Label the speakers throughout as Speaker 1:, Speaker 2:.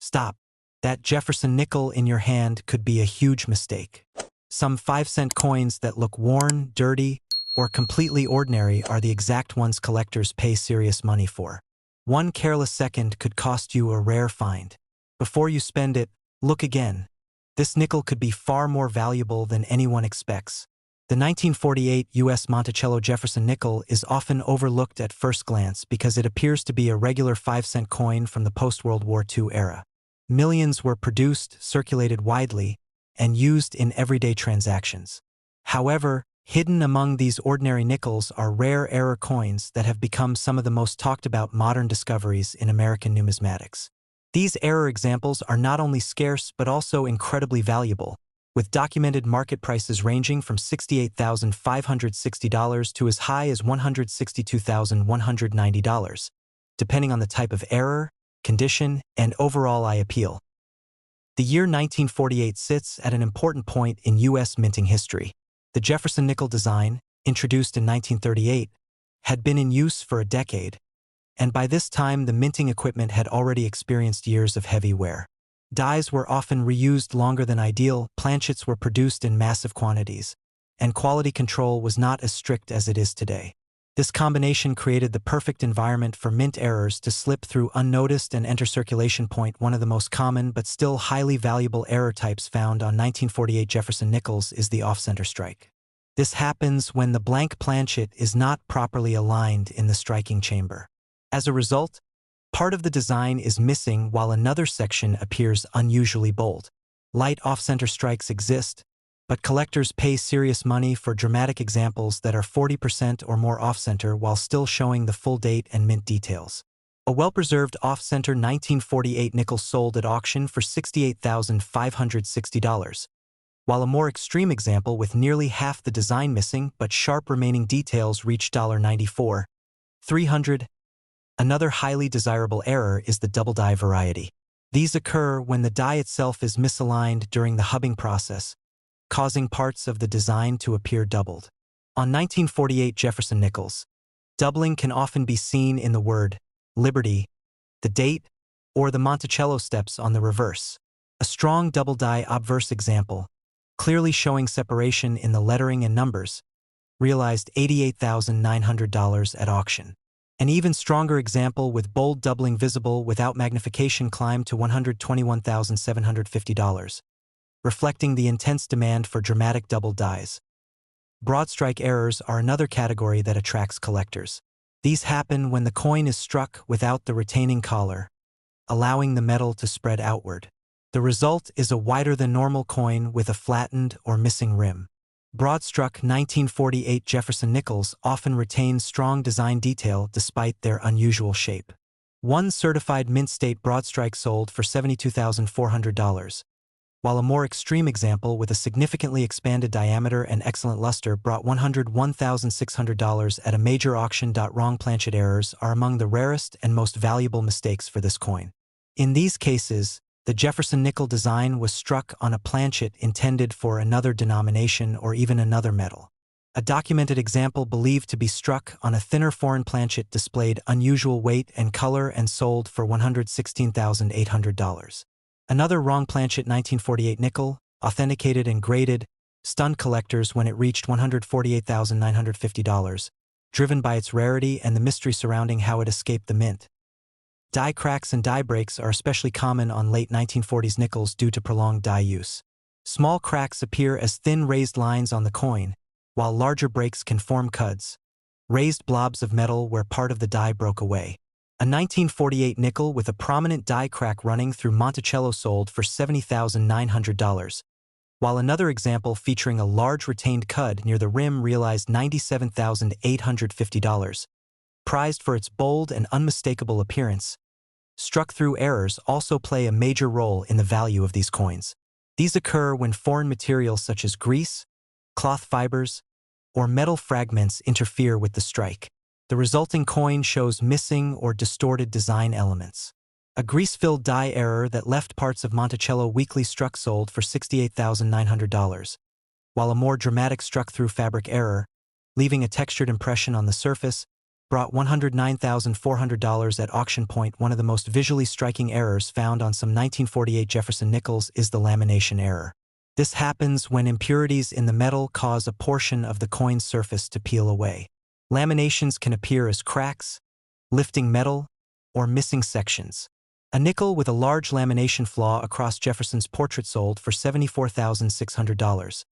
Speaker 1: Stop. That Jefferson nickel in your hand could be a huge mistake. Some 5-cent coins that look worn, dirty, or completely ordinary are the exact ones collectors pay serious money for. One careless second could cost you a rare find. Before you spend it, look again. This nickel could be far more valuable than anyone expects. The 1948 U.S. Monticello Jefferson nickel is often overlooked at first glance because it appears to be a regular 5-cent coin from the post-World War II era. Millions were produced, circulated widely, and used in everyday transactions. However, hidden among these ordinary nickels are rare error coins that have become some of the most talked about modern discoveries in American numismatics. These error examples are not only scarce but also incredibly valuable, with documented market prices ranging from $68,560 to as high as $162,190, depending on the type of error, condition, and overall eye appeal. The year 1948 sits at an important point in U.S. minting history. The Jefferson nickel design, introduced in 1938, had been in use for a decade, and by this time the minting equipment had already experienced years of heavy wear. Dies were often reused longer than ideal, planchets were produced in massive quantities, and quality control was not as strict as it is today. This combination created the perfect environment for mint errors to slip through unnoticed and enter circulation. One of the most common but still highly valuable error types found on 1948 Jefferson nickels is the off-center strike. This happens when the blank planchet is not properly aligned in the striking chamber. As a result, part of the design is missing while another section appears unusually bold. Light off-center strikes exist, but collectors pay serious money for dramatic examples that are 40% or more off-center while still showing the full date and mint details. A well-preserved off-center 1948 nickel sold at auction for $68,560, while a more extreme example with nearly half the design missing but sharp remaining details reached $94,300. Another highly desirable error is the double die variety. These occur when the die itself is misaligned during the hubbing process, causing parts of the design to appear doubled. On 1948 Jefferson nickels, doubling can often be seen in the word Liberty, the date, or the Monticello steps on the reverse. A strong double die obverse example, clearly showing separation in the lettering and numbers, realized $88,900 at auction. An even stronger example with bold doubling visible without magnification climbed to $121,750. Reflecting the intense demand for dramatic double dies. Broad strike errors are another category that attracts collectors. These happen when the coin is struck without the retaining collar, allowing the metal to spread outward. The result is a wider than normal coin with a flattened or missing rim. Broad-struck 1948 Jefferson nickels often retain strong design detail despite their unusual shape. One certified mint state broadstrike sold for $72,400. While a more extreme example with a significantly expanded diameter and excellent luster brought $101,600 at a major auction. Wrong planchet errors are among the rarest and most valuable mistakes for this coin. In these cases, the Jefferson nickel design was struck on a planchet intended for another denomination or even another metal. A documented example believed to be struck on a thinner foreign planchet displayed unusual weight and color and sold for $116,800. Another wrong planchet 1948 nickel, authenticated and graded, stunned collectors when it reached $148,950, driven by its rarity and the mystery surrounding how it escaped the mint. Die cracks and die breaks are especially common on late 1940s nickels due to prolonged die use. Small cracks appear as thin raised lines on the coin, while larger breaks can form cuds, raised blobs of metal where part of the die broke away. A 1948 nickel with a prominent die crack running through Monticello sold for $70,900, while another example featuring a large retained cud near the rim realized $97,850. Prized for its bold and unmistakable appearance, struck-through errors also play a major role in the value of these coins. These occur when foreign materials such as grease, cloth fibers, or metal fragments interfere with the strike. The resulting coin shows missing or distorted design elements. A grease-filled die error that left parts of Monticello weakly struck sold for $68,900, while a more dramatic struck-through fabric error, leaving a textured impression on the surface, brought $109,400 at auction point. One of the most visually striking errors found on some 1948 Jefferson nickels is the lamination error. This happens when impurities in the metal cause a portion of the coin's surface to peel away. Laminations can appear as cracks, lifting metal, or missing sections. A nickel with a large lamination flaw across Jefferson's portrait sold for $74,600,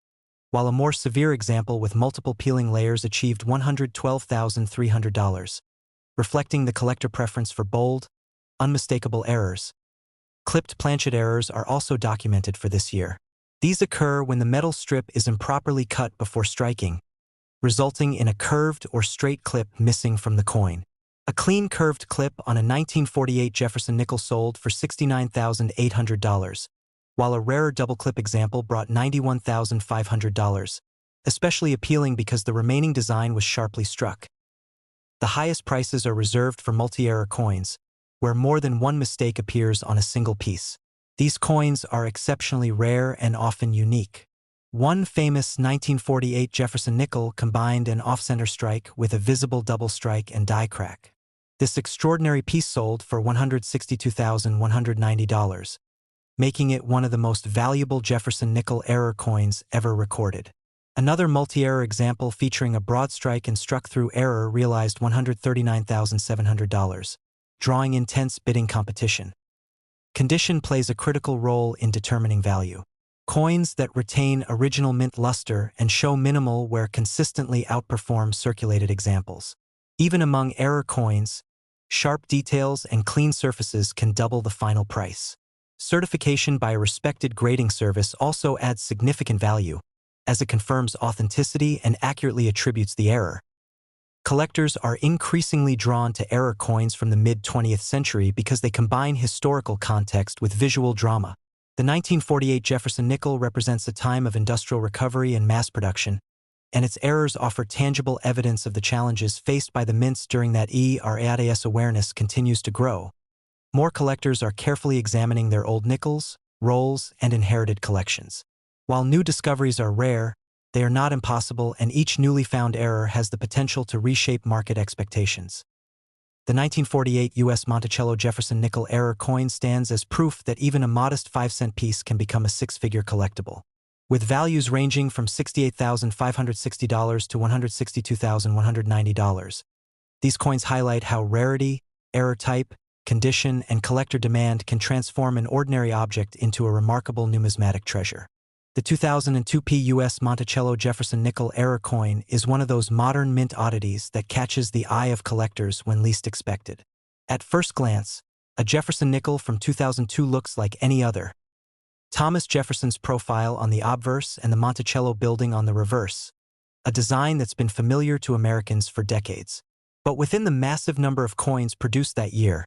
Speaker 1: while a more severe example with multiple peeling layers achieved $112,300, reflecting the collector preference for bold, unmistakable errors. Clipped planchet errors are also documented for this year. These occur when the metal strip is improperly cut before striking, resulting in a curved or straight clip missing from the coin. A clean curved clip on a 1948 Jefferson nickel sold for $69,800, while a rarer double clip example brought $91,500, especially appealing because the remaining design was sharply struck. The highest prices are reserved for multi-error coins, where more than one mistake appears on a single piece. These coins are exceptionally rare and often unique. One famous 1948 Jefferson nickel combined an off-center strike with a visible double strike and die crack. This extraordinary piece sold for $162,190, making it one of the most valuable Jefferson nickel error coins ever recorded. Another multi-error example featuring a broad strike and struck-through error realized $139,700, drawing intense bidding competition. Condition plays a critical role in determining value. Coins that retain original mint luster and show minimal wear consistently outperform circulated examples. Even among error coins, sharp details and clean surfaces can double the final price. Certification by a respected grading service also adds significant value, as it confirms authenticity and accurately attributes the error. Collectors are increasingly drawn to error coins from the mid-20th century because they combine historical context with visual drama. The 1948 Jefferson nickel represents a time of industrial recovery and mass production, and its errors offer tangible evidence of the challenges faced by the mints during that era. As awareness continues to grow, more collectors are carefully examining their old nickels, rolls, and inherited collections. While new discoveries are rare, they are not impossible, and each newly found error has the potential to reshape market expectations. The 1948 U.S. Monticello Jefferson nickel error coin stands as proof that even a modest 5-cent piece can become a six-figure collectible. With values ranging from $68,560 to $162,190. These coins highlight how rarity, error type, condition, and collector demand can transform an ordinary object into a remarkable numismatic treasure. The 2002 U.S. Monticello Jefferson nickel error coin is one of those modern mint oddities that catches the eye of collectors when least expected. At first glance, a Jefferson nickel from 2002 looks like any other. Thomas Jefferson's profile on the obverse and the Monticello building on the reverse, a design that's been familiar to Americans for decades. But within the massive number of coins produced that year,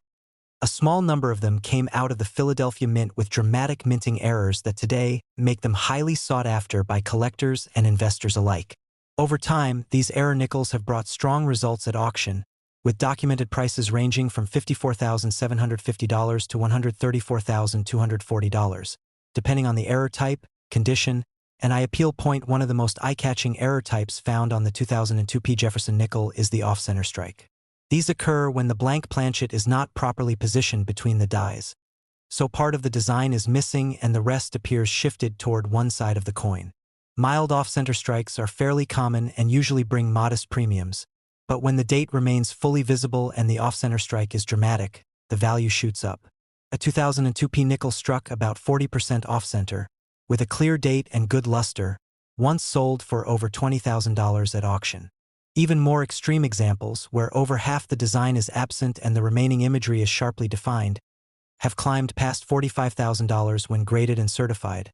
Speaker 1: a small number of them came out of the Philadelphia Mint with dramatic minting errors that today make them highly sought after by collectors and investors alike. Over time, these error nickels have brought strong results at auction, with documented prices ranging from $54,750 to $134,240. Depending on the error type, condition, and appeal point. One of the most eye-catching error types found on the 2002 Jefferson nickel is the off-center strike. These occur when the blank planchet is not properly positioned between the dies, so part of the design is missing and the rest appears shifted toward one side of the coin. Mild off-center strikes are fairly common and usually bring modest premiums, but when the date remains fully visible and the off-center strike is dramatic, the value shoots up. A 2002 nickel struck about 40% off-center, with a clear date and good luster, once sold for over $20,000 at auction. Even more extreme examples, where over half the design is absent and the remaining imagery is sharply defined, have climbed past $45,000 when graded and certified.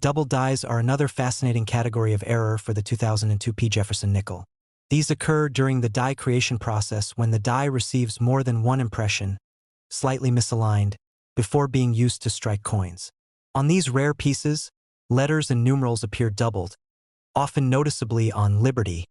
Speaker 1: Double dies are another fascinating category of error for the 2002 Jefferson nickel. These occur during the die creation process when the die receives more than one impression, slightly misaligned, before being used to strike coins. On these rare pieces, letters and numerals appear doubled, often noticeably on Liberty,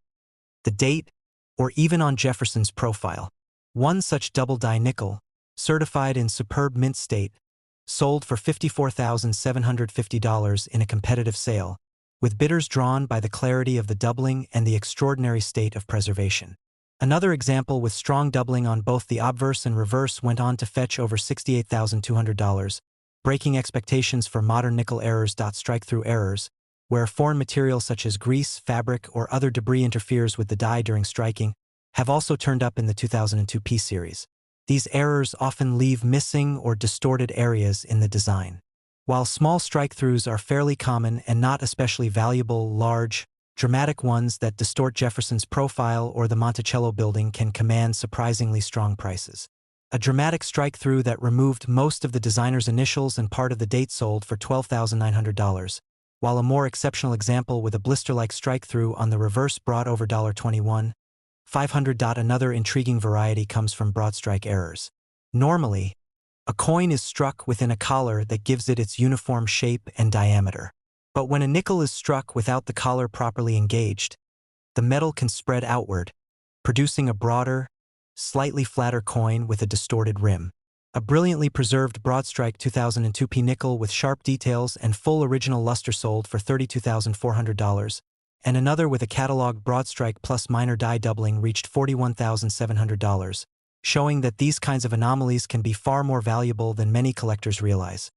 Speaker 1: the date, or even on Jefferson's profile. One such double die nickel, certified in superb mint state, sold for $54,750 in a competitive sale, with bidders drawn by the clarity of the doubling and the extraordinary state of preservation. Another example with strong doubling on both the obverse and reverse went on to fetch over $68,200, breaking expectations for modern nickel errors. Strike-through errors, where foreign material such as grease, fabric, or other debris interferes with the die during striking, have also turned up in the 2002 P series. These errors often leave missing or distorted areas in the design. While small strike-throughs are fairly common and not especially valuable, large, dramatic ones that distort Jefferson's profile or the Monticello building can command surprisingly strong prices. A dramatic strike-through that removed most of the designer's initials and part of the date sold for $12,900, while a more exceptional example with a blister-like strike-through on the reverse brought over $21,500. Another intriguing variety comes from broad strike errors. Normally, a coin is struck within a collar that gives it its uniform shape and diameter. But when a nickel is struck without the collar properly engaged, the metal can spread outward, producing a broader, slightly flatter coin with a distorted rim. A brilliantly preserved broadstrike 2002 P nickel with sharp details and full original luster sold for $32,400, and another with a catalog broadstrike plus minor die doubling reached $41,700, showing that these kinds of anomalies can be far more valuable than many collectors realize.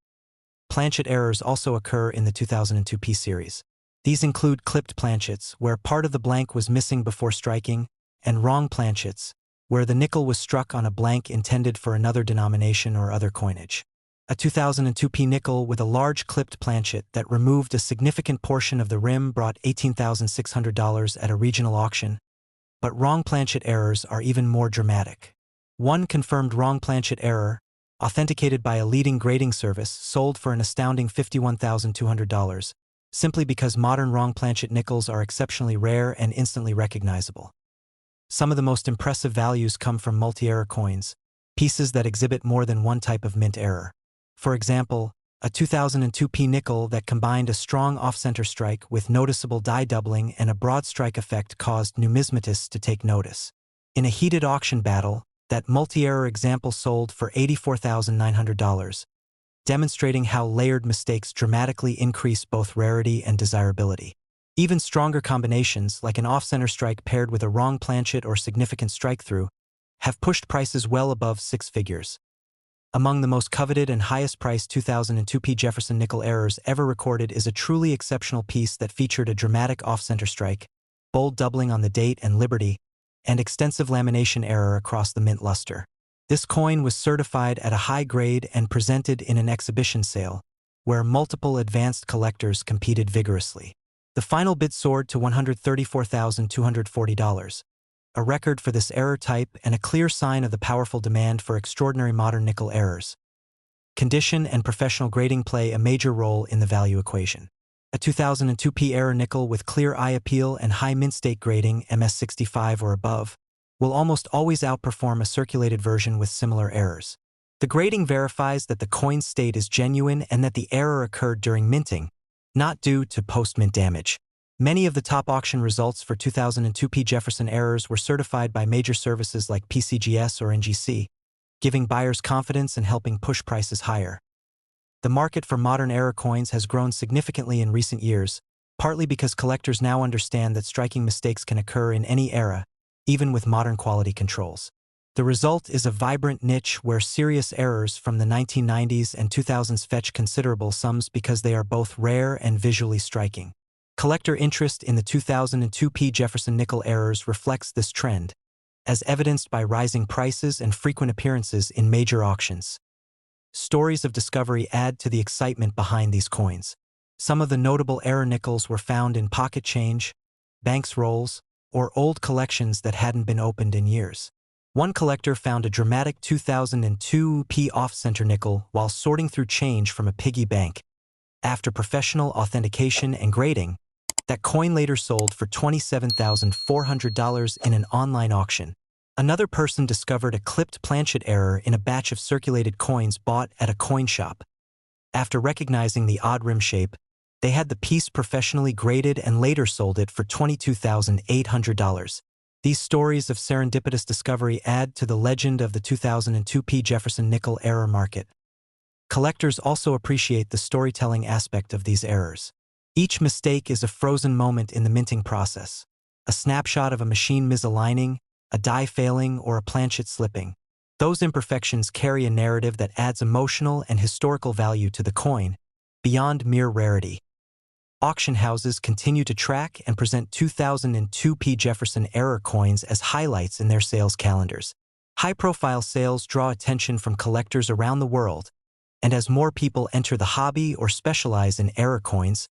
Speaker 1: Planchet errors also occur in the 2002 P series. These include clipped planchets, where part of the blank was missing before striking, and wrong planchets, where the nickel was struck on a blank intended for another denomination or other coinage. A 2002 P nickel with a large clipped planchet that removed a significant portion of the rim brought $18,600 at a regional auction, but wrong planchet errors are even more dramatic. One confirmed wrong planchet error, authenticated by a leading grading service, sold for an astounding $51,200, simply because modern wrong planchet nickels are exceptionally rare and instantly recognizable. Some of the most impressive values come from multi-error coins, pieces that exhibit more than one type of mint error. For example, a 2002 P nickel that combined a strong off-center strike with noticeable die doubling and a broad strike effect caused numismatists to take notice. In a heated auction battle, that multi-error example sold for $84,900, demonstrating how layered mistakes dramatically increase both rarity and desirability. Even stronger combinations, like an off-center strike paired with a wrong planchet or significant strike-through, have pushed prices well above six figures. Among the most coveted and highest-priced 2002 P Jefferson nickel errors ever recorded is a truly exceptional piece that featured a dramatic off-center strike, bold doubling on the date and liberty, and extensive lamination error across the mint luster. This coin was certified at a high grade and presented in an exhibition sale, where multiple advanced collectors competed vigorously. The final bid soared to $134,240, a record for this error type and a clear sign of the powerful demand for extraordinary modern nickel errors. Condition and professional grading play a major role in the value equation. A 2002 P error nickel with clear eye appeal and high mint state grading, MS65 or above, will almost always outperform a circulated version with similar errors. The grading verifies that the coin's state is genuine and that the error occurred during minting, not due to post-mint damage. Many of the top auction results for 2002 P Jefferson errors were certified by major services like PCGS or NGC, giving buyers confidence and helping push prices higher. The market for modern error coins has grown significantly in recent years, partly because collectors now understand that striking mistakes can occur in any era, even with modern quality controls. The result is a vibrant niche where serious errors from the 1990s and 2000s fetch considerable sums because they are both rare and visually striking. Collector interest in the 2002 P Jefferson nickel errors reflects this trend, as evidenced by rising prices and frequent appearances in major auctions. Stories of discovery add to the excitement behind these coins. Some of the notable error nickels were found in pocket change, bank's rolls, or old collections that hadn't been opened in years. One collector found a dramatic 2002 P off-center nickel while sorting through change from a piggy bank. After professional authentication and grading, that coin later sold for $27,400 in an online auction. Another person discovered a clipped planchet error in a batch of circulated coins bought at a coin shop. After recognizing the odd rim shape, they had the piece professionally graded and later sold it for $22,800. These stories of serendipitous discovery add to the legend of the 2002 P Jefferson nickel error market. Collectors also appreciate the storytelling aspect of these errors. Each mistake is a frozen moment in the minting process, a snapshot of a machine misaligning, a die failing, or a planchet slipping. Those imperfections carry a narrative that adds emotional and historical value to the coin, beyond mere rarity. Auction houses continue to track and present 2002 P. Jefferson error coins as highlights in their sales calendars. High-profile sales draw attention from collectors around the world, and as more people enter the hobby or specialize in error coins,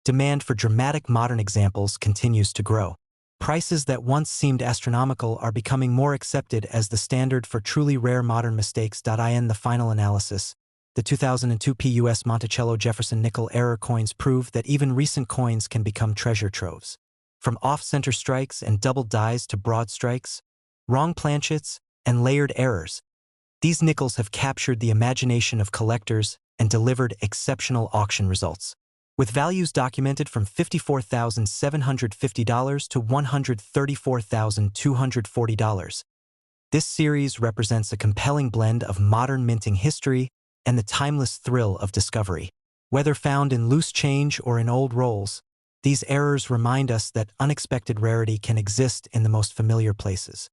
Speaker 1: demand for dramatic modern examples continues to grow. Prices that once seemed astronomical are becoming more accepted as the standard for truly rare modern mistakes. In the final analysis, the 2002 P.U.S. Monticello Jefferson nickel error coins prove that even recent coins can become treasure troves. From off-center strikes and doubled dies to broad strikes, wrong planchets, and layered errors, these nickels have captured the imagination of collectors and delivered exceptional auction results. With values documented from $54,750 to $134,240. This series represents a compelling blend of modern minting history and the timeless thrill of discovery. Whether found in loose change or in old rolls, these errors remind us that unexpected rarity can exist in the most familiar places.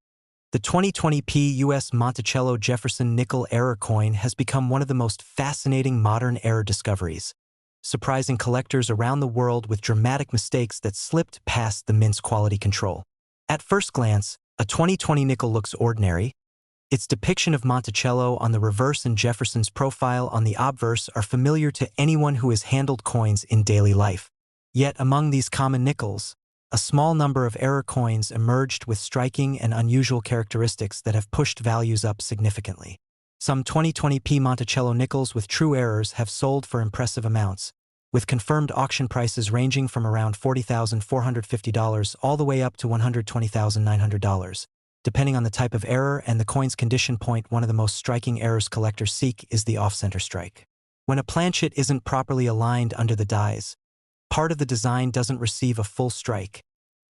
Speaker 1: The 2020 P.U.S. Monticello Jefferson nickel error coin has become one of the most fascinating modern error discoveries, surprising collectors around the world with dramatic mistakes that slipped past the mint's quality control. At first glance, a 2020 nickel looks ordinary. Its depiction of Monticello on the reverse and Jefferson's profile on the obverse are familiar to anyone who has handled coins in daily life. Yet among these common nickels, a small number of error coins emerged with striking and unusual characteristics that have pushed values up significantly. Some 2020 P. Monticello nickels with true errors have sold for impressive amounts, with confirmed auction prices ranging from around $40,450 all the way up to $120,900. Depending on the type of error and the coin's condition point, one of the most striking errors collectors seek is the off-center strike. When a planchet isn't properly aligned under the dies, part of the design doesn't receive a full strike,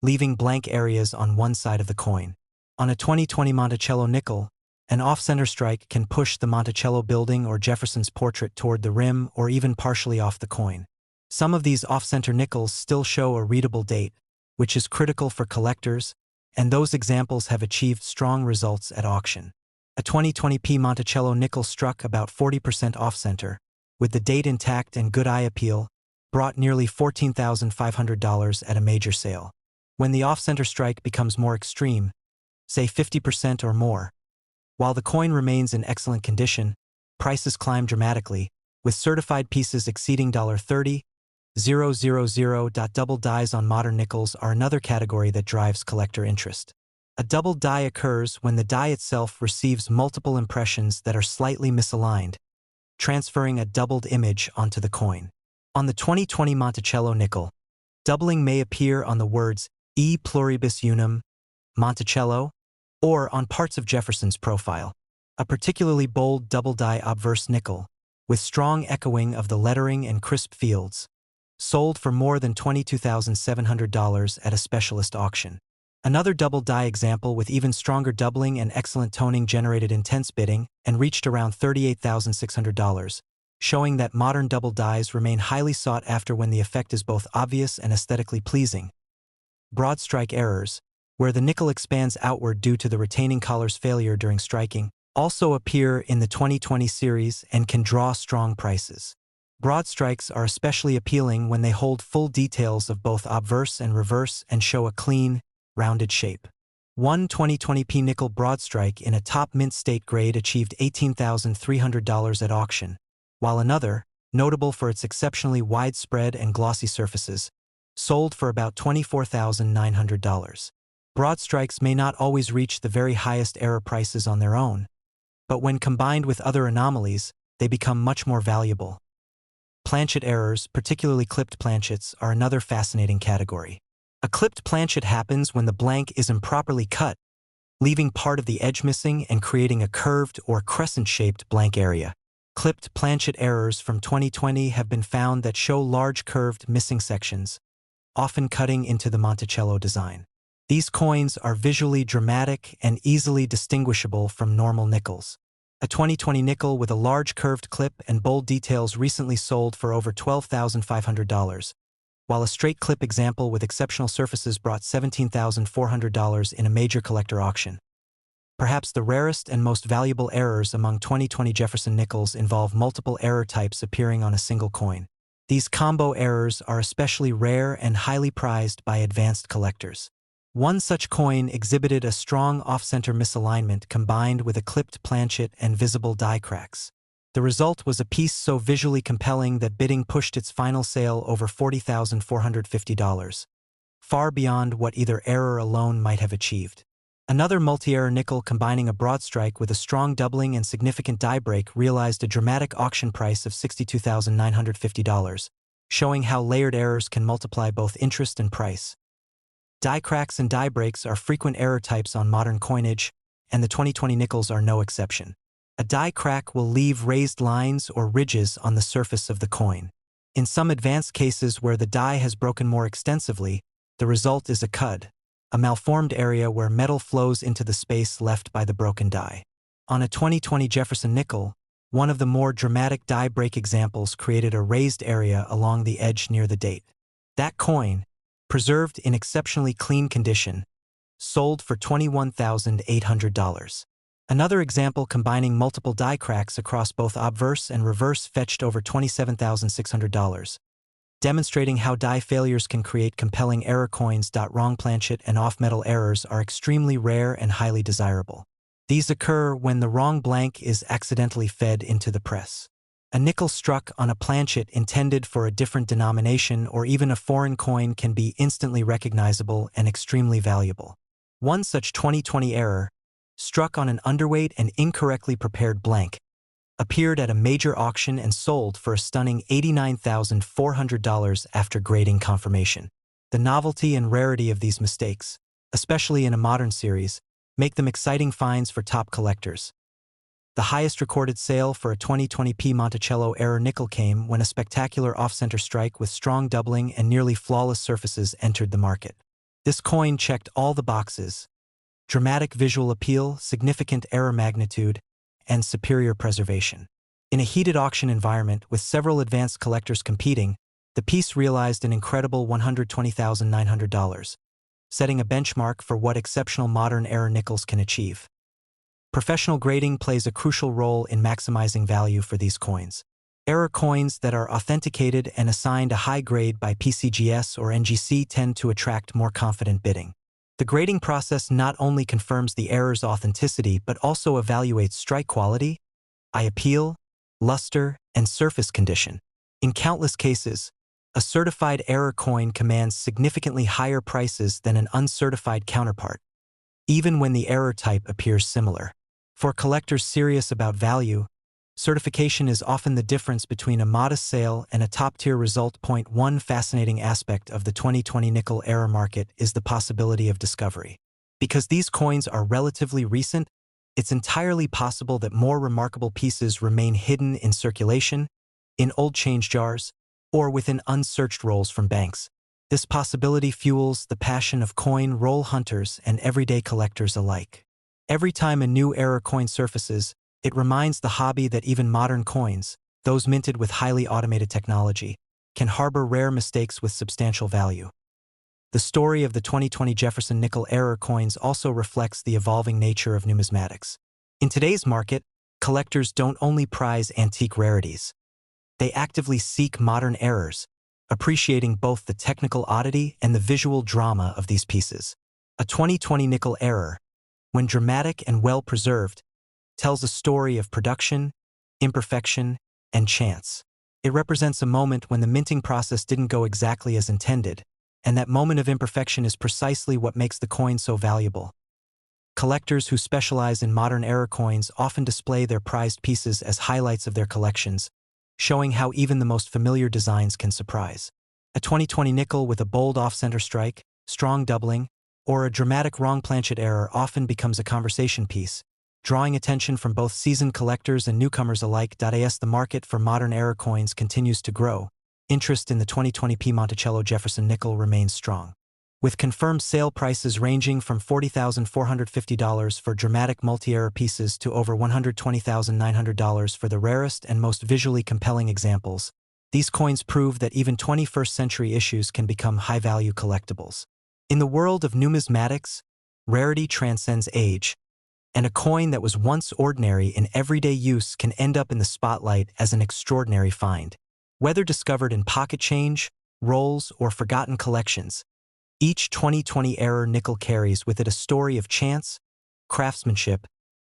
Speaker 1: leaving blank areas on one side of the coin. On a 2020 Monticello nickel, an off-center strike can push the Monticello building or Jefferson's portrait toward the rim or even partially off the coin. Some of these off-center nickels still show a readable date, which is critical for collectors, and those examples have achieved strong results at auction. A 2020 P. Monticello nickel struck about 40% off-center, with the date intact and good eye appeal, brought nearly $14,500 at a major sale. When the off-center strike becomes more extreme, say 50% or more, while the coin remains in excellent condition, prices climb dramatically, with certified pieces exceeding $30,000. Double dies on modern nickels are another category that drives collector interest. A double die occurs when the die itself receives multiple impressions that are slightly misaligned, transferring a doubled image onto the coin. On the 2020 Monticello nickel, doubling may appear on the words E pluribus unum, Monticello, or on parts of Jefferson's profile. A particularly bold double die obverse nickel, with strong echoing of the lettering and crisp fields, sold for more than $22,700 at a specialist auction. Another double die example with even stronger doubling and excellent toning generated intense bidding and reached around $38,600, showing that modern double dies remain highly sought after when the effect is both obvious and aesthetically pleasing. Broad strike errors, where the nickel expands outward due to the retaining collar's failure during striking, also appear in the 2020 series and can draw strong prices. Broad strikes are especially appealing when they hold full details of both obverse and reverse and show a clean, rounded shape. One 2020 P nickel broad strike in a top mint state grade achieved $18,300 at auction, while another, notable for its exceptionally widespread and glossy surfaces, sold for about $24,900. Broad strikes may not always reach the very highest error prices on their own, but when combined with other anomalies, they become much more valuable. Planchet errors, particularly clipped planchets, are another fascinating category. A clipped planchet happens when the blank is improperly cut, leaving part of the edge missing and creating a curved or crescent-shaped blank area. Clipped planchet errors from 2020 have been found that show large curved missing sections, often cutting into the Monticello design. These coins are visually dramatic and easily distinguishable from normal nickels. A 2020 nickel with a large curved clip and bold details recently sold for over $12,500, while a straight clip example with exceptional surfaces brought $17,400 in a major collector auction. Perhaps the rarest and most valuable errors among 2020 Jefferson nickels involve multiple error types appearing on a single coin. These combo errors are especially rare and highly prized by advanced collectors. One such coin exhibited a strong off-center misalignment combined with a clipped planchet and visible die cracks. The result was a piece so visually compelling that bidding pushed its final sale over $40,450, far beyond what either error alone might have achieved. Another multi-error nickel combining a broad strike with a strong doubling and significant die break realized a dramatic auction price of $62,950, showing how layered errors can multiply both interest and price. Die cracks and die breaks are frequent error types on modern coinage, and the 2020 nickels are no exception. A die crack will leave raised lines or ridges on the surface of the coin. In some advanced cases where the die has broken more extensively, the result is a cud, a malformed area where metal flows into the space left by the broken die. On a 2020 Jefferson nickel, one of the more dramatic die break examples created a raised area along the edge near the date. That coin, preserved in exceptionally clean condition, sold for $21,800. Another example combining multiple die cracks across both obverse and reverse fetched over $27,600, demonstrating how die failures can create compelling error coins. Wrong planchet and off-metal errors are extremely rare and highly desirable. These occur when the wrong blank is accidentally fed into the press. A nickel struck on a planchet intended for a different denomination or even a foreign coin can be instantly recognizable and extremely valuable. One such 2020 error, struck on an underweight and incorrectly prepared blank, appeared at a major auction and sold for a stunning $89,400 after grading confirmation. The novelty and rarity of these mistakes, especially in a modern series, make them exciting finds for top collectors. The highest recorded sale for a 2020 P Monticello error nickel came when a spectacular off-center strike with strong doubling and nearly flawless surfaces entered the market. This coin checked all the boxes: dramatic visual appeal, significant error magnitude, and superior preservation. In a heated auction environment with several advanced collectors competing, the piece realized an incredible $120,900, setting a benchmark for what exceptional modern error nickels can achieve. Professional grading plays a crucial role in maximizing value for these coins. Error coins that are authenticated and assigned a high grade by PCGS or NGC tend to attract more confident bidding. The grading process not only confirms the error's authenticity but also evaluates strike quality, eye appeal, luster, and surface condition. In countless cases, a certified error coin commands significantly higher prices than an uncertified counterpart, even when the error type appears similar. For collectors serious about value, certification is often the difference between a modest sale and a top-tier result. One fascinating aspect of the 2020 nickel error market is the possibility of discovery. Because these coins are relatively recent, it's entirely possible that more remarkable pieces remain hidden in circulation, in old change jars, or within unsearched rolls from banks. This possibility fuels the passion of coin roll hunters and everyday collectors alike. Every time a new error coin surfaces, it reminds the hobby that even modern coins, those minted with highly automated technology, can harbor rare mistakes with substantial value. The story of the 2020 Jefferson nickel error coins also reflects the evolving nature of numismatics. In today's market, collectors don't only prize antique rarities. They actively seek modern errors, appreciating both the technical oddity and the visual drama of these pieces. A 2020 nickel error, when dramatic and well-preserved, tells a story of production, imperfection, and chance. It represents a moment when the minting process didn't go exactly as intended, and that moment of imperfection is precisely what makes the coin so valuable. Collectors who specialize in modern error coins often display their prized pieces as highlights of their collections, showing how even the most familiar designs can surprise. A 2020 nickel with a bold off-center strike, strong doubling, or a dramatic wrong planchet error often becomes a conversation piece, drawing attention from both seasoned collectors and newcomers alike. As the market for modern error coins continues to grow, interest in the 2020 P Monticello Jefferson nickel remains strong. With confirmed sale prices ranging from $40,450 for dramatic multi-error pieces to over $120,900 for the rarest and most visually compelling examples, These coins prove that even 21st century issues can become high-value collectibles. In the world of numismatics, rarity transcends age, and a coin that was once ordinary in everyday use can end up in the spotlight as an extraordinary find. Whether discovered in pocket change, rolls, or forgotten collections, each 2020-era nickel carries with it a story of chance, craftsmanship,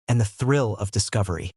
Speaker 1: and the thrill of discovery.